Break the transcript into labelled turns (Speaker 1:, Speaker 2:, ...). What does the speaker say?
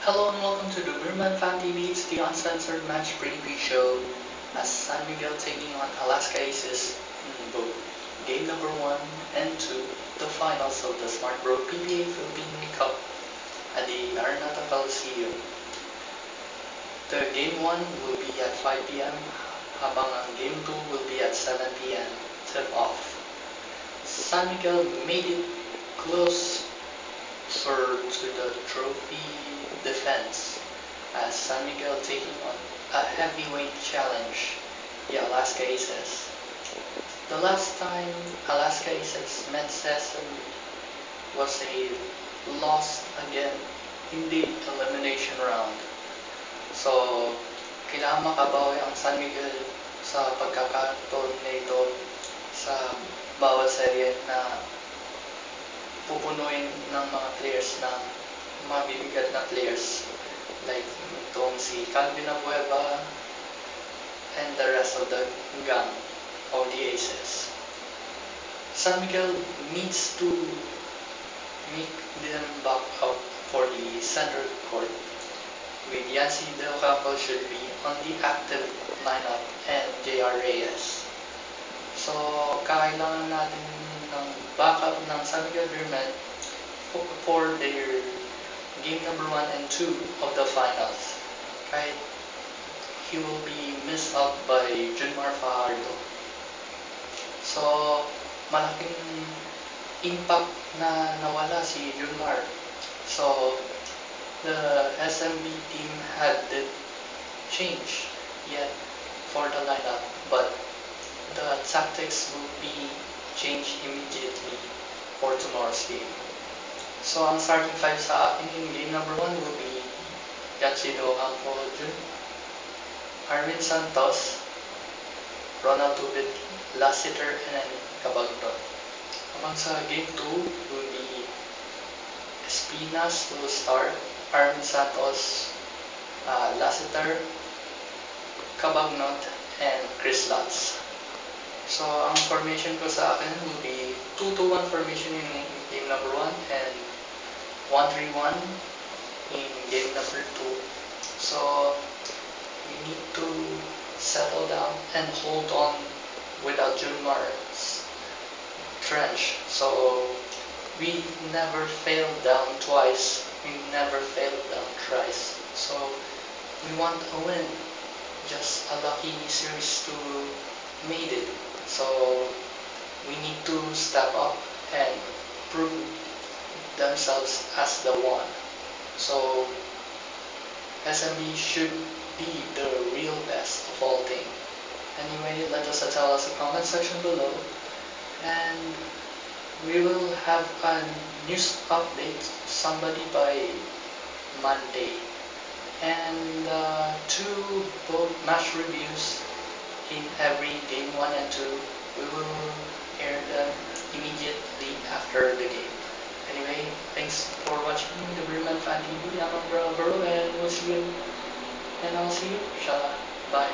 Speaker 1: Hello and welcome to the Burman Fan TV. It's the uncensored match preview show as San Miguel taking on Alaska Aces in both game number 1 and 2, the finals of the Smart Bro PBA Philippine Cup at the Araneta Coliseum. The game 1 will be at 5 p.m. habang ang game 2 will be at 7 p.m. tip-off. San Miguel made it closer to the trophy defense as San Miguel taking on a heavyweight challenge, the Alaska Aces. The last time Alaska Aces met Sesame was a loss again in the elimination round. So, kailangan makabawi ang San Miguel sa pagkakataon na ito sa bawat serye na pupunuin ng mga players na mabibigat na players like itong si Calvin Abueva and the rest of the gang of the Aces. San Miguel needs to make them back up for the center court with Yancy De Ocampo should be on the active lineup and JR Reyes. So, kailangan natin ng backup ng San Miguel Beermen for their game number 1 and 2 of the finals. Kahit he will be missed out by Junmar Fajardo. So, malaking impact na nawala si Junmar. So, the SMB team had to change yet for the lineup, but the tactics will be changed immediately for tomorrow's game. So, ang starting 5 sa akin in game number 1 will be Yachido Ocampo Jr., Arvin Santos, Ronald Tubit, Lassiter, and Cabagdon. Among sa game 2 will be Espinas will start, Arvin Santos, Lassiter, Cabagnot, and Chris Lutz. So, ang formation ko sa akin will be 2-2-1 formation in game number 1 and 1-3-1 in game number 2. So, we need to settle down and hold on without Junmar's trench. So, we never failed down twice. We never failed down thrice. So, we want a win. Just a lucky series to made it. So, we need to step up and prove themselves as the one. So, SMB should be the real best of all things. Anyway, let us tell us in the comment section below, and we will have a news update somebody by Monday, and 2 both match reviews in every game 1 and 2. We will air them immediately after the game. Anyway, thanks for watching the Burman Fan TV. I'm Bro, and we'll see you. And I'll see you. Inshallah. Bye.